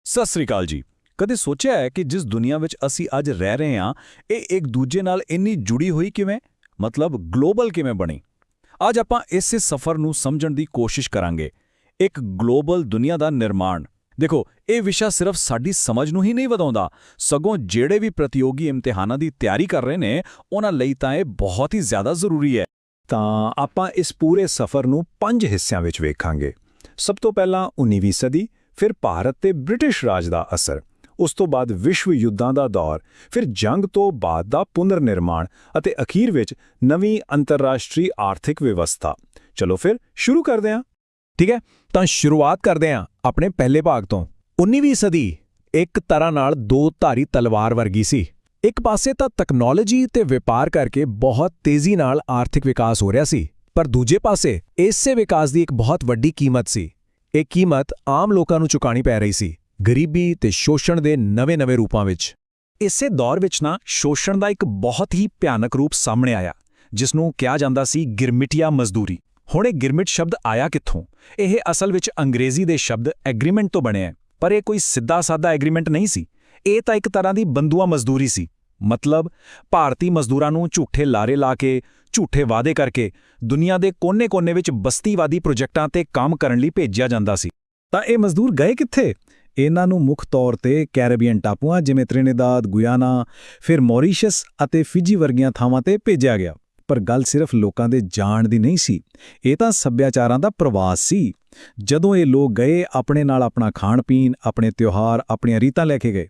ਸਤਿ ਸ੍ਰੀ ਅਕਾਲ ਜੀ। ਕਦੇ ਸੋਚਿਆ ਹੈ ਕਿ ਜਿਸ ਦੁਨੀਆ ਵਿੱਚ ਅਸੀਂ ਅੱਜ ਰਹਿ ਰਹੇ ਹਾਂ, ਇਹ ਇੱਕ ਦੂਜੇ ਨਾਲ ਇੰਨੀ ਜੁੜੀ ਹੋਈ ਕਿਵੇਂ? ਮਤਲਬ ਗਲੋਬਲ ਕਿਵੇਂ ਬਣੀ? ਅੱਜ ਆਪਾਂ ਇਸੇ ਸਫ਼ਰ ਨੂੰ ਸਮਝਣ ਦੀ ਕੋਸ਼ਿਸ਼ ਕਰਾਂਗੇ। ਇੱਕ ਗਲੋਬਲ ਦੁਨੀਆ ਦਾ ਨਿਰਮਾਣ। ਦੇਖੋ, ਇਹ ਵਿਸ਼ਾ ਸਿਰਫ ਸਾਡੀ ਸਮਝ ਨੂੰ ਹੀ ਨਹੀਂ ਵਧਾਉਂਦਾ, ਸਗੋਂ ਜਿਹੜੇ ਵੀ ਪ੍ਰਤੀਯੋਗੀ ਇਮਤਿਹਾਨਾਂ ਦੀ ਤਿਆਰੀ ਕਰ ਰਹੇ ਨੇ, ਉਹਨਾਂ ਲਈ ਤਾਂ ਇਹ ਬਹੁਤ ਹੀ ਜ਼ਿਆਦਾ ਜ਼ਰੂਰੀ ਹੈ। ਤਾਂ ਆਪਾਂ ਇਸ ਪੂਰੇ ਸਫ਼ਰ ਨੂੰ 5 ਹਿੱਸਿਆਂ ਵਿੱਚ ਵੇਖਾਂਗੇ। ਸਭ ਤੋਂ ਪਹਿਲਾਂ 19ਵੀਂ ਸਦੀ, ਫਿਰ ਭਾਰਤ ਤੇ ਬ੍ਰਿਟਿਸ਼ ਰਾਜ ਦਾ ਅਸਰ, ਉਸ ਤੋਂ ਬਾਅਦ ਵਿਸ਼ਵ ਯੁੱਧਾਂ ਦਾ ਦੌਰ, ਫਿਰ ਜੰਗ ਤੋਂ ਬਾਅਦ ਦਾ ਪੁਨਰ ਨਿਰਮਾਣ ਅਤੇ ਅਖੀਰ ਵਿੱਚ ਨਵੀਂ ਅੰਤਰਰਾਸ਼ਟਰੀ ਆਰਥਿਕ ਵਿਵਸਥਾ। ਚਲੋ ਫਿਰ ਸ਼ੁਰੂ ਕਰਦੇ ਹਾਂ। ਠੀਕ ਹੈ, ਤਾਂ ਸ਼ੁਰੂਆਤ ਕਰਦੇ ਹਾਂ ਆਪਣੇ ਪਹਿਲੇ ਭਾਗ ਤੋਂ। 19ਵੀਂ ਸਦੀ ਇੱਕ ਤਰ੍ਹਾਂ ਨਾਲ ਦੋ ਧਾਰੀ ਤਲਵਾਰ ਵਰਗੀ ਸੀ। ਇੱਕ ਪਾਸੇ ਤਾਂ ਤਕਨਾਲੋਜੀ ਤੇ ਵਪਾਰ ਕਰਕੇ ਬਹੁਤ ਤੇਜ਼ੀ ਨਾਲ ਆਰਥਿਕ ਵਿਕਾਸ ਹੋ ਰਿਹਾ ਸੀ, ਪਰ ਦੂਜੇ ਪਾਸੇ ਇਸੇ ਵਿਕਾਸ ਦੀ ਇੱਕ ਬਹੁਤ ਵੱਡੀ ਕੀਮਤ ਸੀ। ਇਹ ਕੀਮਤ ਆਮ ਲੋਕਾਂ ਨੂੰ ਚੁਕਾਣੀ ਪੈ ਰਹੀ ਸੀ, ਗਰੀਬੀ ਤੇ ਸ਼ੋਸ਼ਣ ਦੇ ਨਵੇਂ-ਨਵੇਂ ਰੂਪਾਂ ਵਿੱਚ। ਇਸੇ ਦੌਰ ਵਿੱਚ ਸ਼ੋਸ਼ਣ ਦਾ ਇੱਕ ਬਹੁਤ ਹੀ ਭਿਆਨਕ ਰੂਪ ਸਾਹਮਣੇ ਆਇਆ, ਜਿਸ ਨੂੰ ਕਿਹਾ ਜਾਂਦਾ ਸੀ ਗਿਰਮਿਟੀਆ ਮਜ਼ਦੂਰੀ। ਹੁਣ ਇਹ ਗਿਰਮਿਟ ਸ਼ਬਦ ਆਇਆ ਕਿੱਥੋਂ? ਇਹ ਅਸਲ ਵਿੱਚ ਅੰਗਰੇਜ਼ੀ ਦੇ ਸ਼ਬਦ ਐਗਰੀਮੈਂਟ ਤੋਂ ਬਣਿਆ, ਪਰ ਇਹ ਕੋਈ ਸਿੱਧਾ-ਸਾਦਾ ਐਗਰੀਮੈਂਟ ਨਹੀਂ ਸੀ। ਇਹ ਤਾਂ ਇੱਕ ਤਰ੍ਹਾਂ ਦੀ ਬੰਦੂਆ ਮਜ਼ਦੂਰੀ ਸੀ। ਮਤਲਬ ਭਾਰਤੀ ਮਜ਼ਦੂਰਾਂ ਨੂੰ ਝੂਠੇ ਲਾਰੇ ਲਾ ਕੇ, ਝੂਠੇ ਵਾਅਦੇ ਕਰਕੇ ਦੁਨੀਆ ਦੇ ਕੋਨੇ-ਕੋਨੇ ਵਿੱਚ ਬਸਤੀਵਾਦੀ ਪ੍ਰੋਜੈਕਟਾਂ ਤੇ ਕੰਮ ਕਰਨ ਲਈ ਭੇਜਿਆ ਜਾਂਦਾ ਸੀ। ਤਾਂ ਇਹ ਮਜ਼ਦੂਰ ਗਏ ਕਿੱਥੇ? ਇਹਨਾਂ ਨੂੰ ਮੁੱਖ ਤੌਰ ਤੇ ਕੈਰੇਬੀਅਨ ਟਾਪੂਆਂ ਜਿਵੇਂ ਤ੍ਰਿਨੀਦਾਦ, ਗੁਯਾਨਾ, ਫਿਰ ਮੌਰੀਸ਼ਸ ਅਤੇ ਫਿਜੀ ਵਰਗੀਆਂ ਥਾਵਾਂ ਤੇ ਭੇਜਿਆ ਗਿਆ। ਪਰ ਗੱਲ ਸਿਰਫ ਲੋਕਾਂ ਦੇ ਜਾਣ ਦੀ ਨਹੀਂ ਸੀ, ਇਹ ਤਾਂ ਸੱਭਿਆਚਾਰਾਂ ਦਾ ਪ੍ਰਵਾਸ ਸੀ। ਜਦੋਂ ਇਹ ਲੋਕ ਗਏ, ਆਪਣੇ ਨਾਲ ਆਪਣਾ ਖਾਣ-ਪੀਣ, ਆਪਣੇ ਤਿਉਹਾਰ, ਆਪਣੀਆਂ ਰੀਤਾਂ ਲੈ ਕੇ ਗਏ,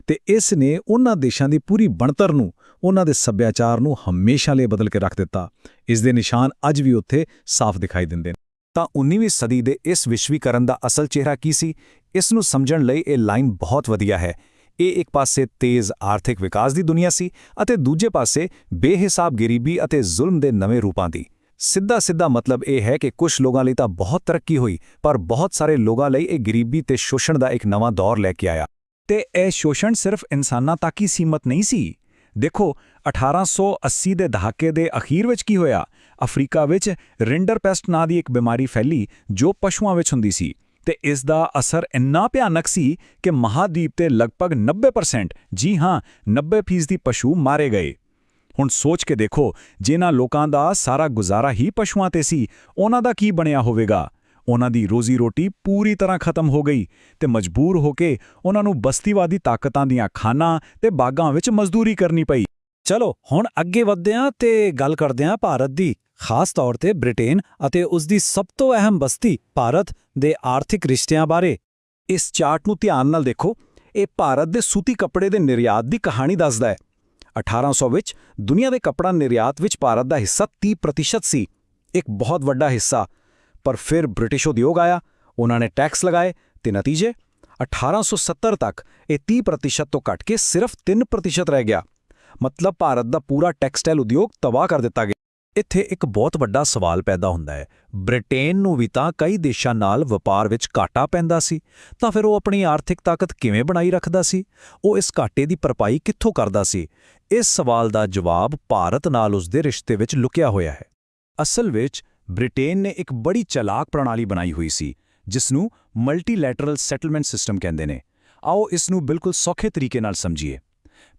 ਤੇ ਇਸ ਨੇ ਉਹਨਾਂ ਦੇਸ਼ਾਂ ਦੀ ਪੂਰੀ ਬਣਤਰ ਨੂੰ, ਉਹਨਾਂ ਦੇ ਸੱਭਿਆਚਾਰ ਨੂੰ ਹਮੇਸ਼ਾ ਲਈ ਬਦਲ ਕੇ ਰੱਖ ਦਿੱਤਾ। ਇਸ ਦੇ ਨਿਸ਼ਾਨ ਅੱਜ ਵੀ ਉੱਥੇ ਸਾਫ਼ ਦਿਖਾਈ ਦਿੰਦੇ ਨੇ। ਤਾਂ 19ਵੀਂ ਸਦੀ ਦੇ ਇਸ ਵਿਸ਼ਵੀਕਰਨ ਦਾ ਅਸਲ ਚਿਹਰਾ ਕੀ ਸੀ? ਇਸ ਨੂੰ ਸਮਝਣ ਲਈ ਇਹ ਲਾਈਨ ਬਹੁਤ ਵਧੀਆ ਹੈ। ਇਹ ਇੱਕ ਪਾਸੇ ਤੇਜ਼ ਆਰਥਿਕ ਵਿਕਾਸ ਦੀ ਦੁਨੀਆ ਸੀ ਅਤੇ ਦੂਜੇ ਪਾਸੇ ਬੇਹਿਸਾਬ ਗਰੀਬੀ ਅਤੇ ਜ਼ੁਲਮ ਦੇ ਨਵੇਂ ਰੂਪਾਂ ਦੀ। ਸਿੱਧਾ ਮਤਲਬ ਇਹ ਹੈ ਕਿ ਕੁਝ ਲੋਕਾਂ ਲਈ ਤਾਂ ਬਹੁਤ ਤਰੱਕੀ ਹੋਈ, ਪਰ ਬਹੁਤ ਸਾਰੇ ਲੋਕਾਂ ਲਈ ਇਹ ਗਰੀਬੀ ਤੇ ਸ਼ੋਸ਼ਣ ਦਾ ਇੱਕ ਨਵਾਂ ਦੌਰ ਲੈ ਕੇ ਆਇਆ। ਤੇ ਇਹ ਸ਼ੋਸ਼ਣ ਸਿਰਫ ਇਨਸਾਨਾਂ ਤੱਕ ਹੀ ਸੀਮਤ ਨਹੀਂ ਸੀ। ਦੇਖੋ, 1880 ਦੇ ਦਹਾਕੇ ਦੇ ਅਖੀਰ ਵਿੱਚ ਕੀ ਹੋਇਆ? ਅਫਰੀਕਾ ਵਿੱਚ ਰਿੰਡਰਪੈਸਟ ਨਾਂ ਦੀ ਇੱਕ ਬਿਮਾਰੀ ਫੈਲੀ, ਜੋ ਪਸ਼ੂਆਂ ਵਿੱਚ ਹੁੰਦੀ ਸੀ, ਤੇ ਇਸ ਦਾ ਅਸਰ ਇੰਨਾ ਭਿਆਨਕ ਸੀ ਕਿ ਮਹਾਦੀਪ ਤੇ ਲਗਭਗ 90%, ਜੀ ਹਾਂ 90% ਪਸ਼ੂ ਮਾਰੇ ਗਏ। ਹੁਣ ਸੋਚ ਕੇ ਦੇਖੋ, ਜਿਨ੍ਹਾਂ ਲੋਕਾਂ ਦਾ ਸਾਰਾ ਗੁਜ਼ਾਰਾ ਹੀ ਪਸ਼ੂਆਂ ਤੇ ਸੀ, ਉਹਨਾਂ ਦਾ ਕੀ ਬਣਿਆ ਹੋਵੇਗਾ? ਉਹਨਾਂ ਦੀ ਰੋਜ਼ੀ-ਰੋਟੀ ਪੂਰੀ ਤਰ੍ਹਾਂ ਖਤਮ ਹੋ ਗਈ ਤੇ ਮਜਬੂਰ ਹੋ ਕੇ ਉਹਨਾਂ ਨੂੰ ਬਸਤੀਵਾਦੀ ਤਾਕਤਾਂ ਦੀਆਂ ਖਾਨਾਂ ਤੇ ਬਾਗਾਂ ਵਿੱਚ ਮਜ਼ਦੂਰੀ ਕਰਨੀ ਪਈ। ਚਲੋ ਹੁਣ ਅੱਗੇ ਵਧਦੇ ਹਾਂ ਤੇ ਗੱਲ ਕਰਦੇ ਹਾਂ ਭਾਰਤ ਦੀ, ਖਾਸ ਤੌਰ ਤੇ ਬ੍ਰਿਟੇਨ ਅਤੇ ਉਸ ਦੀ ਸਭ ਤੋਂ ਅਹਿਮ ਬਸਤੀ ਭਾਰਤ ਦੇ ਆਰਥਿਕ ਰਿਸ਼ਤਿਆਂ ਬਾਰੇ। ਇਸ ਚਾਰਟ ਨੂੰ ਧਿਆਨ ਨਾਲ ਦੇਖੋ। ਇਹ ਭਾਰਤ ਦੇ ਸੂਤੀ ਕੱਪੜੇ ਦੇ ਨਿਰਯਾਤ ਦੀ ਕਹਾਣੀ ਦੱਸਦਾ ਹੈ। 1800 ਵਿੱਚ ਦੁਨੀਆ ਦੇ ਕੱਪੜਾ ਨਿਰਯਾਤ ਵਿੱਚ ਭਾਰਤ ਦਾ ਹਿੱਸਾ 30% ਸੀ, ਇੱਕ ਬਹੁਤ ਵੱਡਾ ਹਿੱਸਾ। ਪਰ ਫਿਰ ਬ੍ਰਿਟਿਸ਼ ਉਦਯੋਗ ਆਇਆ, ਉਹਨਾਂ ਨੇ ਟੈਕਸ ਲਗਾਏ ਤੇ ਨਤੀਜੇ 1870 ਤੱਕ ਇਹ 30% ਤੋਂ ਘਟ ਕੇ ਸਿਰਫ 3% ਰਹਿ ਗਿਆ। ਮਤਲਬ ਭਾਰਤ ਦਾ ਪੂਰਾ ਟੈਕਸਟਾਈਲ ਉਦਯੋਗ ਤਬਾਹ ਕਰ ਦਿੱਤਾ ਗਿਆ। ਇੱਥੇ ਇੱਕ ਬਹੁਤ ਵੱਡਾ ਸਵਾਲ ਪੈਦਾ ਹੁੰਦਾ ਹੈ, ਬ੍ਰਿਟੇਨ ਨੂੰ ਵੀ ਤਾਂ ਕਈ ਦੇਸ਼ਾਂ ਨਾਲ ਵਪਾਰ ਵਿੱਚ ਘਾਟਾ ਪੈਂਦਾ ਸੀ, ਤਾਂ ਫਿਰ ਉਹ ਆਪਣੀ ਆਰਥਿਕ ਤਾਕਤ ਕਿਵੇਂ ਬਣਾਈ ਰੱਖਦਾ ਸੀ? ਉਹ ਇਸ ਘਾਟੇ ਦੀ ਭਰਪਾਈ ਕਿੱਥੋਂ ਕਰਦਾ ਸੀ? ਇਸ ਸਵਾਲ ਦਾ ਜਵਾਬ ਭਾਰਤ ਨਾਲ ਉਸ ਦੇ ਰਿਸ਼ਤੇ ਵਿੱਚ ਲੁਕਿਆ ਹੋਇਆ ਹੈ। ਅਸਲ ਵਿੱਚ ਬ੍ਰਿਟੇਨ ਨੇ ਇੱਕ ਬੜੀ ਚਾਲਾਕ ਪ੍ਰਣਾਲੀ ਬਣਾਈ ਹੋਈ ਸੀ, ਜਿਸ ਨੂੰ ਮਲਟੀਲੈਟਰਲ ਸੈਟਲਮੈਂਟ ਸਿਸਟਮ ਕਹਿੰਦੇ ਨੇ। ਆਓ ਇਸ ਨੂੰ ਬਿਲਕੁਲ ਸੌਖੇ ਤਰੀਕੇ ਨਾਲ ਸਮਝੀਏ।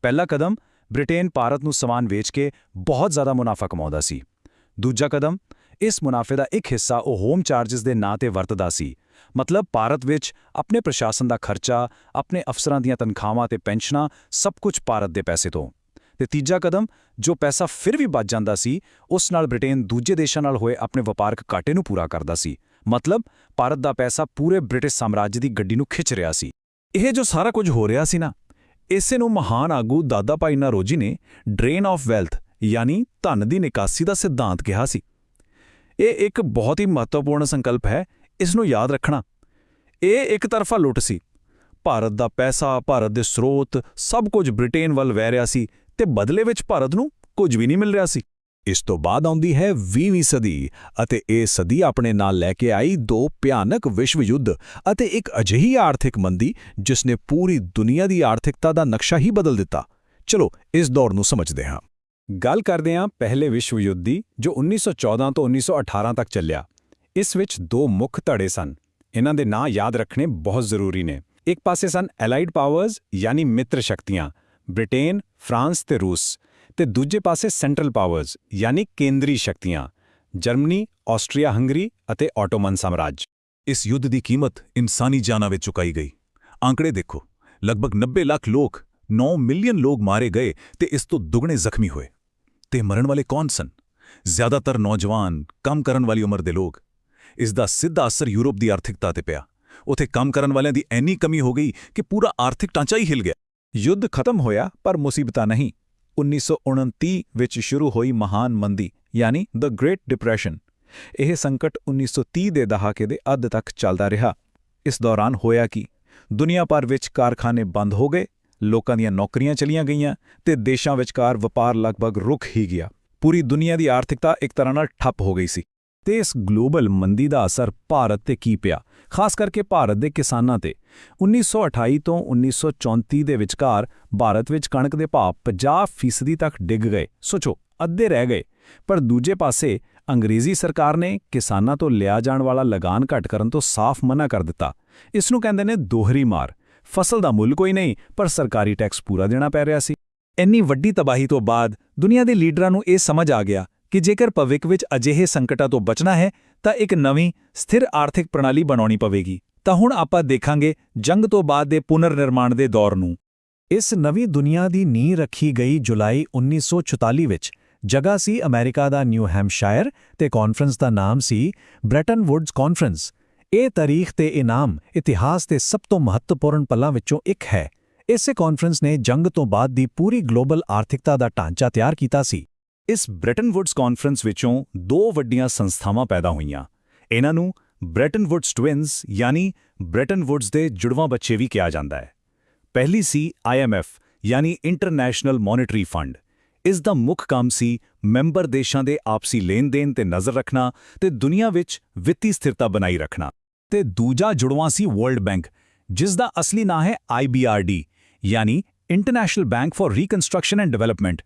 ਪਹਿਲਾ ਕਦਮ, ਬ੍ਰਿਟੇਨ ਭਾਰਤ ਨੂੰ ਸਮਾਨ ਵੇਚ ਕੇ ਬਹੁਤ ਜ਼ਿਆਦਾ ਮੁਨਾਫਾ ਕਮਾਉਂਦਾ ਸੀ। ਦੂਜਾ ਕਦਮ, ਇਸ ਮੁਨਾਫੇ ਦਾ ਇੱਕ ਹਿੱਸਾ ਉਹ ਹੋਮ ਚਾਰਜਸ ਦੇ ਨਾਂ ਤੇ ਵਰਤਦਾ ਸੀ। ਮਤਲਬ ਭਾਰਤ ਵਿੱਚ ਆਪਣੇ ਪ੍ਰਸ਼ਾਸਨ ਦਾ ਖਰਚਾ, ਆਪਣੇ ਅਫਸਰਾਂ ਦੀਆਂ ਤਨਖਾਹਾਂ ਤੇ ਪੈਨਸ਼ਨਾਂ, ਸਭ ਕੁਝ ਭਾਰਤ ਦੇ ਪੈਸੇ ਤੋਂ। ਤੇ ਤੀਜਾ ਕਦਮ, ਜੋ ਪੈਸਾ ਫਿਰ ਵੀ ਬਚ ਜਾਂਦਾ ਸੀ, ਉਸ ਨਾਲ ਬ੍ਰਿਟੇਨ ਦੂਜੇ ਦੇਸ਼ਾਂ ਨਾਲ ਹੋਏ ਆਪਣੇ ਵਪਾਰਕ ਘਾਟੇ ਨੂੰ ਪੂਰਾ ਕਰਦਾ ਸੀ। ਮਤਲਬ ਭਾਰਤ ਦਾ ਪੈਸਾ ਪੂਰੇ ਬ੍ਰਿਟਿਸ਼ ਸਾਮਰਾਜ ਦੀ ਗੱਡੀ ਨੂੰ ਖਿੱਚ ਰਿਹਾ ਸੀ। ਇਹ ਜੋ ਸਾਰਾ ਕੁਝ ਹੋ ਰਿਹਾ ਸੀ ਇਸੇ ਨੂੰ ਮਹਾਨ ਆਗੂ ਦਾਦਾ ਭਾਈ ਨਰੋਜੀ ਨੇ ਡਰੇਨ ਆਫ ਵੈਲਥ ਯਾਨੀ ਧਨ ਦੀ ਨਿਕਾਸੀ ਦਾ ਸਿਧਾਂਤ ਕਿਹਾ ਸੀ। ਇਹ ਇੱਕ ਬਹੁਤ ਹੀ ਮਹੱਤਵਪੂਰਨ ਸੰਕਲਪ ਹੈ, ਇਸ ਨੂੰ ਯਾਦ ਰੱਖਣਾ। ਇਹ ਇੱਕ ਤਰਫਾ ਲੁੱਟ ਸੀ। ਭਾਰਤ ਦਾ ਪੈਸਾ, ਭਾਰਤ ਦੇ ਸਰੋਤ, ਸਭ ਕੁਝ ਬ੍ਰਿਟੇਨ ਵੱਲ ਵਹਿ ਰਿਹਾ ਸੀ ਤੇ ਬਦਲੇ ਵਿੱਚ ਭਾਰਤ ਨੂੰ ਕੁਝ ਵੀ ਨਹੀਂ ਮਿਲ ਰਿਹਾ ਸੀ। ਇਸ ਤੋਂ ਬਾਅਦ ਆਉਂਦੀ ਹੈ 20ਵੀਂ ਸਦੀ ਅਤੇ ਇਹ ਸਦੀ ਆਪਣੇ ਨਾਲ ਲੈ ਕੇ ਆਈ ਦੋ ਭਿਆਨਕ ਵਿਸ਼ਵ ਯੁੱਧ ਅਤੇ ਇੱਕ ਅਜਿਹੀ ਆਰਥਿਕ ਮੰਦੀ ਜਿਸ ਨੇ ਪੂਰੀ ਦੁਨੀਆ ਦੀ ਆਰਥਿਕਤਾ ਦਾ ਨਕਸ਼ਾ ਹੀ ਬਦਲ ਦਿੱਤਾ। ਚਲੋ ਇਸ ਦੌਰ ਨੂੰ ਸਮਝਦੇ ਹਾਂ। ਗੱਲ ਕਰਦੇ ਹਾਂ ਪਹਿਲੇ ਵਿਸ਼ਵ ਯੁੱਧ ਦੀ, ਜੋ 1914 ਤੋਂ 1918 ਤੱਕ ਚੱਲਿਆ। ਇਸ ਵਿੱਚ ਦੋ ਮੁੱਖ ਧੜੇ ਸਨ। ਇਹਨਾਂ ਦੇ ਨਾਂ ਯਾਦ ਰੱਖਣੇ ਬਹੁਤ ਜ਼ਰੂਰੀ ਨੇ। ਇੱਕ ਪਾਸੇ ਸਨ ਐਲਾਈਡ ਪਾਵਰਸ ਯਾਨੀ ਮਿੱਤਰ ਸ਼ਕਤੀਆਂ, ਬ੍ਰਿਟੇਨ, ਫਰਾਂਸ ਤੇ ਰੂਸ, ਤੇ ਦੂਜੇ ਪਾਸੇ ਸੈਂਟਰਲ ਪਾਵਰਸ ਯਾਨੀ ਕੇਂਦਰੀ ਸ਼ਕਤੀਆਂ, ਜਰਮਨੀ, ਆਸਟਰੀਆ ਹੰਗਰੀ ਅਤੇ ਆਟੋਮਨ ਸਾਮਰਾਜ। ਇਸ ਯੁੱਧ ਦੀ ਕੀਮਤ ਇਨਸਾਨੀ ਜਾਨਾਂ ਵਿੱਚ ਚੁਕਾਈ ਗਈ। ਆંકੜੇ ਦੇਖੋ, ਲਗਭਗ 90 ਲੱਖ ਲੋਕ, 9 ਮਿਲੀਅਨ ਲੋਕ ਮਾਰੇ ਗਏ ਤੇ ਇਸ ਤੋਂ ਦੁੱਗਣੇ ਜ਼ਖਮੀ ਹੋਏ। ਤੇ ਮਰਨ ਵਾਲੇ ਕੌਣ ਸਨ? ਜ਼ਿਆਦਾਤਰ ਨੌਜਵਾਨ, ਕੰਮ ਕਰਨ ਵਾਲੀ ਉਮਰ ਦੇ ਲੋਕ। ਇਸ ਦਾ ਸਿੱਧਾ ਅਸਰ ਯੂਰਪ ਦੀ ਆਰਥਿਕਤਾ ਤੇ ਪਿਆ। ਉੱਥੇ ਕੰਮ ਕਰਨ ਵਾਲਿਆਂ ਦੀ ਇੰਨੀ ਕਮੀ ਹੋ ਗਈ ਕਿ ਪੂਰਾ ਆਰਥਿਕ ਢਾਂਚਾ ਹੀ ਹਿੱਲ ਗਿਆ। ਯੁੱਧ ਖਤਮ ਹੋਇਆ ਪਰ ਮੁਸੀਬਤਾਂ ਨਹੀਂ। 1929 ਵਿੱਚ ਸ਼ੁਰੂ ਹੋਈ ਮਹਾਨ ਮੰਦੀ ਯਾਨੀ ਦ ਗ੍ਰੇਟ ਡਿਪਰੈਸ਼ਨ। ਇਹ ਸੰਕਟ 1930 ਦੇ ਦਹਾਕੇ ਦੇ ਅੱਧ ਤੱਕ ਚੱਲਦਾ ਰਿਹਾ। ਇਸ ਦੌਰਾਨ ਹੋਇਆ ਕੀ? ਦੁਨੀਆ ਭਰ ਵਿੱਚ ਕਾਰਖਾਨੇ ਬੰਦ ਹੋ ਗਏ, ਲੋਕਾਂ ਦੀਆਂ ਨੌਕਰੀਆਂ ਚਲੀਆਂ ਗਈਆਂ ਤੇ ਦੇਸ਼ਾਂ ਵਿਚਕਾਰ ਵਪਾਰ ਲਗਭਗ ਰੁਕ ਹੀ ਗਿਆ। ਪੂਰੀ ਦੁਨੀਆ ਦੀ ਆਰਥਿਕਤਾ ਇੱਕ ਤਰ੍ਹਾਂ ਨਾਲ ਠੱਪ ਹੋ ਗਈ ਸੀ। ਤੇ ਇਸ ਗਲੋਬਲ ਮੰਦੀ ਦਾ ਅਸਰ ਭਾਰਤ ਤੇ ਕੀ ਪਿਆ, ਖਾਸ ਕਰਕੇ ਭਾਰਤ ਦੇ ਕਿਸਾਨਾਂ ਤੇ? 1928 ਤੋਂ 1934 ਦੇ ਵਿਚਕਾਰ ਭਾਰਤ ਵਿੱਚ ਕਣਕ ਦੇ ਭਾਅ 50% ਤੱਕ ਡਿੱਗ ਗਏ। ਸੋਚੋ, ਅੱਧੇ ਰਹਿ ਗਏ। ਪਰ ਦੂਜੇ ਪਾਸੇ ਅੰਗਰੇਜ਼ੀ ਸਰਕਾਰ ਨੇ ਕਿਸਾਨਾਂ ਤੋਂ ਲਿਆ ਜਾਣ ਵਾਲਾ ਲਗਾਨ ਘੱਟ ਕਰਨ ਤੋਂ ਸਾਫ਼ ਮਨਾ ਕਰ ਦਿੱਤਾ। ਇਸ ਨੂੰ ਕਹਿੰਦੇ ਨੇ ਦੋਹਰੀ ਮਾਰ। ਫਸਲ ਦਾ ਮੁੱਲ ਕੋਈ ਨਹੀਂ, ਪਰ ਸਰਕਾਰੀ ਟੈਕਸ ਪੂਰਾ ਦੇਣਾ ਪੈ ਰਿਹਾ ਸੀ। ਇੰਨੀ ਵੱਡੀ ਤਬਾਹੀ ਤੋਂ ਬਾਅਦ ਦੁਨੀਆ ਦੇ ਲੀਡਰਾਂ ਨੂੰ ਇਹ ਸਮਝ ਆ ਗਿਆ ਕਿ ਜੇਕਰ ਭਵਿੱਖ ਵਿੱਚ ਅਜਿਹੇ ਸੰਕਟਾਂ ਤੋਂ ਬਚਣਾ ਹੈ ਤਾਂ ਇੱਕ ਨਵੀਂ ਸਥਿਰ ਆਰਥਿਕ ਪ੍ਰਣਾਲੀ ਬਣਾਉਣੀ ਪਵੇਗੀ। ਤਾਂ ਹੁਣ ਆਪਾਂ ਦੇਖਾਂਗੇ ਜੰਗ ਤੋਂ ਬਾਅਦ ਦੇ ਪੁਨਰ ਨਿਰਮਾਣ ਦੇ ਦੌਰ ਨੂੰ। ਇਸ ਨਵੀਂ ਦੁਨੀਆ ਦੀ ਨੀਂਹ ਰੱਖੀ ਗਈ ਜੁਲਾਈ 1944 ਵਿੱਚ। ਜਗ੍ਹਾ ਸੀ ਅਮਰੀਕਾ ਦਾ ਨਿਊ ਹੈਂਪਸ਼ਾਇਰ ਤੇ ਕਾਨਫਰੰਸ ਦਾ ਨਾਮ ਸੀ ਬ੍ਰੈਟਨ ਵੁਡਜ਼ ਕਾਨਫਰੰਸ। ਇਹ ਤਾਰੀਖ ਤੇ ਇਨਾਮ ਇਤਿਹਾਸ ਦੇ ਸਭ ਤੋਂ ਮਹੱਤਵਪੂਰਨ ਪਲਾਂ ਵਿੱਚੋਂ ਇੱਕ ਹੈ। ਇਸੇ ਕਾਨਫਰੰਸ ਨੇ ਜੰਗ ਤੋਂ ਬਾਅਦ ਦੀ ਪੂਰੀ ਗਲੋਬਲ ਆਰਥਿਕਤਾ ਦਾ ਢਾਂਚਾ ਤਿਆਰ ਕੀਤਾ ਸੀ। ਇਸ ਬ੍ਰੈਟਨ ਵੁਡਜ਼ ਕਾਨਫਰੰਸ ਵਿੱਚੋਂ ਦੋ ਵੱਡੀਆਂ ਸੰਸਥਾਵਾਂ ਪੈਦਾ ਹੋਈਆਂ। ਇਹਨਾਂ ਨੂੰ ਬ੍ਰੈਟਨ ਵੁਡਜ਼ ਟਵਿਨਜ਼ ਯਾਨੀ ਬ੍ਰੈਟਨ ਵੁਡਜ਼ ਦੇ ਜੁੜਵਾਂ ਬੱਚੇ ਵੀ ਕਿਹਾ ਜਾਂਦਾ ਹੈ। ਪਹਿਲੀ ਸੀ IMF ਯਾਨੀ ਇੰਟਰਨੈਸ਼ਨਲ ਮੋਨਿਟਰੀ ਫੰਡ। ਇਸ ਦਾ ਮੁੱਖ ਕੰਮ ਸੀ ਮੈਂਬਰ ਦੇਸ਼ਾਂ ਦੇ ਆਪਸੀ ਲੈਣ-ਦੇਣ ਤੇ ਨਜ਼ਰ ਰੱਖਣਾ ਤੇ ਦੁਨੀਆ ਵਿੱਚ ਵਿੱਤੀ ਸਥਿਰਤਾ ਬਣਾਈ ਰੱਖਣਾ। ਤੇ ਦੂਜਾ ਜੁੜਵਾਂ ਸੀ ਵਰਲਡ ਬੈਂਕ, ਜਿਸ ਦਾ ਅਸਲੀ ਨਾਂ ਹੈ IBRD ਯਾਨੀ international bank for reconstruction and development.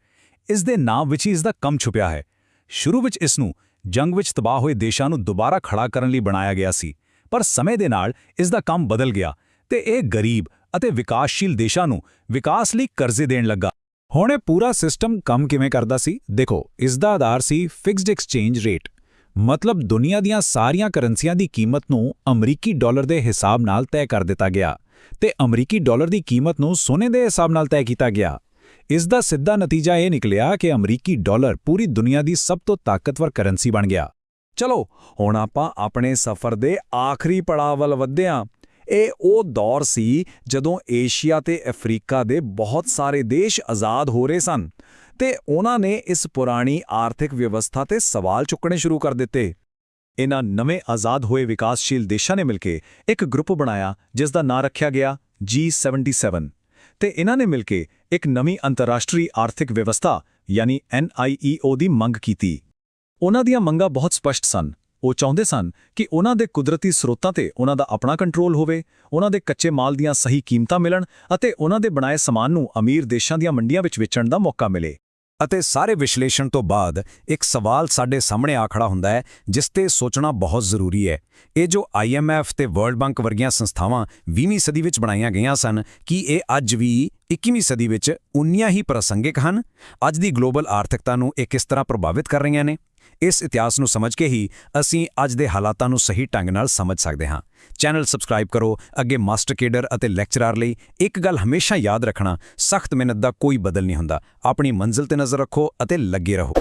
ਇਸ ਦੇ ਨਾਮ ਵਿੱਚ ਹੀ ਇਸ ਦਾ ਕੰਮ ਛੁਪਿਆ ਹੈ। ਸ਼ੁਰੂ ਵਿੱਚ ਇਸ ਨੂੰ ਜੰਗ ਵਿੱਚ ਤਬਾਹ ਹੋਏ ਦੇਸ਼ਾਂ ਨੂੰ ਦੁਬਾਰਾ ਖੜਾ ਕਰਨ ਲਈ ਬਣਾਇਆ ਗਿਆ ਸੀ, ਪਰ ਸਮੇਂ ਦੇ ਨਾਲ ਇਸ ਦਾ ਕੰਮ ਬਦਲ ਗਿਆ ਤੇ ਇਹ ਗਰੀਬ ਅਤੇ ਵਿਕਾਸਸ਼ੀਲ ਦੇਸ਼ਾਂ ਨੂੰ ਵਿਕਾਸ ਲਈ ਕਰਜ਼ੇ ਦੇਣ ਲੱਗਾ। ਹੁਣ ਇਹ ਪੂਰਾ ਸਿਸਟਮ ਕੰਮ ਕਿਵੇਂ ਕਰਦਾ ਸੀ? ਦੇਖੋ, ਇਸ ਦਾ ਆਧਾਰ ਸੀ ਫਿਕਸਡ ਐਕਸਚੇਂਜ ਰੇਟ, ਮਤਲਬ ਦੁਨੀਆ ਦੀਆਂ ਸਾਰੀਆਂ ਕਰੰਸੀਆਂ ਦੀ ਕੀਮਤ ਨੂੰ ਅਮਰੀਕੀ ਡਾਲਰ ਦੇ ਹਿਸਾਬ ਨਾਲ ਤੈਅ ਕਰ ਦਿੱਤਾ ਗਿਆ ਤੇ ਅਮਰੀਕੀ ਡਾਲਰ ਦੀ ਕੀਮਤ ਨੂੰ ਸੋਨੇ ਦੇ ਹਿਸਾਬ ਨਾਲ ਤੈਅ ਕੀਤਾ ਗਿਆ। ਇਸ ਦਾ ਸਿੱਧਾ ਨਤੀਜਾ ਇਹ ਨਿਕਲਿਆ ਕਿ ਅਮਰੀਕੀ ਡਾਲਰ ਪੂਰੀ ਦੁਨੀਆ ਦੀ ਸਭ ਤੋਂ ਤਾਕਤਵਰ ਕਰੰਸੀ ਬਣ ਗਿਆ। ਚਲੋ ਹੁਣ ਆਪਾਂ ਆਪਣੇ ਸਫ਼ਰ ਦੇ ਆਖਰੀ ਪੜਾਅ ਵੱਲ ਵਧਦੇ ਹਾਂ। ਇਹ ਉਹ ਦੌਰ ਸੀ ਜਦੋਂ ਏਸ਼ੀਆ ਤੇ ਅਫਰੀਕਾ ਦੇ ਬਹੁਤ ਸਾਰੇ ਦੇਸ਼ ਆਜ਼ਾਦ ਹੋ ਰਹੇ ਸਨ ਤੇ ਉਹਨਾਂ ਨੇ ਇਸ ਪੁਰਾਣੀ ਆਰਥਿਕ ਵਿਵਸਥਾ ਤੇ ਸਵਾਲ ਚੁੱਕਣੇ ਸ਼ੁਰੂ ਕਰ ਦਿੱਤੇ। ਇਹਨਾਂ ਨਵੇਂ ਆਜ਼ਾਦ ਹੋਏ ਵਿਕਾਸਸ਼ੀਲ ਦੇਸ਼ਾਂ ਨੇ ਮਿਲ ਕੇ ਇੱਕ ਗਰੁੱਪ ਬਣਾਇਆ ਜਿਸ ਦਾ ਨਾਂ ਰੱਖਿਆ ਗਿਆ G77 ਤੇ ਇਹਨਾਂ ਨੇ ਮਿਲ ਕੇ ਇੱਕ ਨਵੀਂ ਅੰਤਰਰਾਸ਼ਟਰੀ ਆਰਥਿਕ ਵਿਵਸਥਾ ਯਾਨੀ NIEO ਦੀ ਮੰਗ ਕੀਤੀ। ਉਹਨਾਂ ਦੀਆਂ ਮੰਗਾਂ ਬਹੁਤ ਸਪਸ਼ਟ ਸਨ। ਉਹ ਚਾਹੁੰਦੇ ਸਨ ਕਿ ਉਹਨਾਂ ਦੇ ਕੁਦਰਤੀ ਸਰੋਤਾਂ ਤੇ ਉਹਨਾਂ ਦਾ ਆਪਣਾ ਕੰਟਰੋਲ ਹੋਵੇ, ਉਹਨਾਂ ਦੇ ਕੱਚੇ ਮਾਲ ਦੀਆਂ ਸਹੀ ਕੀਮਤਾਂ ਮਿਲਣ ਅਤੇ ਉਹਨਾਂ ਦੇ ਬਣਾਏ ਸਮਾਨ ਨੂੰ ਅਮੀਰ ਦੇਸ਼ਾਂ ਦੀਆਂ ਮੰਡੀਆਂ ਵਿੱਚ ਵੇਚਣ ਦਾ ਮੌਕਾ ਮਿਲੇ। ਅਤੇ ਸਾਰੇ ਵਿਸ਼ਲੇਸ਼ਣ ਤੋਂ ਬਾਅਦ ਇੱਕ ਸਵਾਲ ਸਾਡੇ ਸਾਹਮਣੇ ਆ ਖੜਾ ਹੁੰਦਾ ਹੈ ਜਿਸ ਤੇ ਸੋਚਣਾ ਬਹੁਤ ਜ਼ਰੂਰੀ ਹੈ। ਇਹ ਜੋ IMF ਤੇ ਵਰਲਡ ਬੈਂਕ ਵਰਗੀਆਂ ਸੰਸਥਾਵਾਂ 20ਵੀਂ ਸਦੀ ਵਿੱਚ ਬਣਾਈਆਂ ਗਈਆਂ ਸਨ, ਕੀ ਇਹ ਅੱਜ ਵੀ 21ਵੀਂ ਸਦੀ ਵਿੱਚ ਉਨੀਆਂ ਹੀ ਪ੍ਰਾਸੰਗਿਕ ਹਨ? ਅੱਜ ਦੀ ਗਲੋਬਲ ਆਰਥਿਕਤਾ ਨੂੰ ਇਹ ਕਿਸ ਤਰ੍ਹਾਂ ਪ੍ਰਭਾਵਿਤ ਕਰ ਰਹੀਆਂ ਨੇ? ਇਸ ਇਤਿਹਾਸ ਨੂੰ ਸਮਝ ਕੇ ਹੀ ਅਸੀਂ ਅੱਜ ਦੇ ਹਾਲਾਤਾਂ ਨੂੰ ਸਹੀ ਢੰਗ ਨਾਲ ਸਮਝ ਸਕਦੇ ਹਾਂ। ਚੈਨਲ ਸਬਸਕ੍ਰਾਈਬ ਕਰੋ। ਅੱਗੇ ਮਾਸਟਰ ਕੇਡਰ ਅਤੇ ਲੈਕਚਰਰ ਲਈ ਇੱਕ ਗੱਲ ਹਮੇਸ਼ਾ ਯਾਦ ਰੱਖਣਾ, ਸਖਤ ਮਿਹਨਤ ਦਾ ਕੋਈ ਬਦਲ ਨਹੀਂ ਹੁੰਦਾ। ਆਪਣੀ ਮੰਜ਼ਿਲ ਤੇ ਨਜ਼ਰ ਰੱਖੋ ਅਤੇ ਲੱਗੇ ਰਹੋ।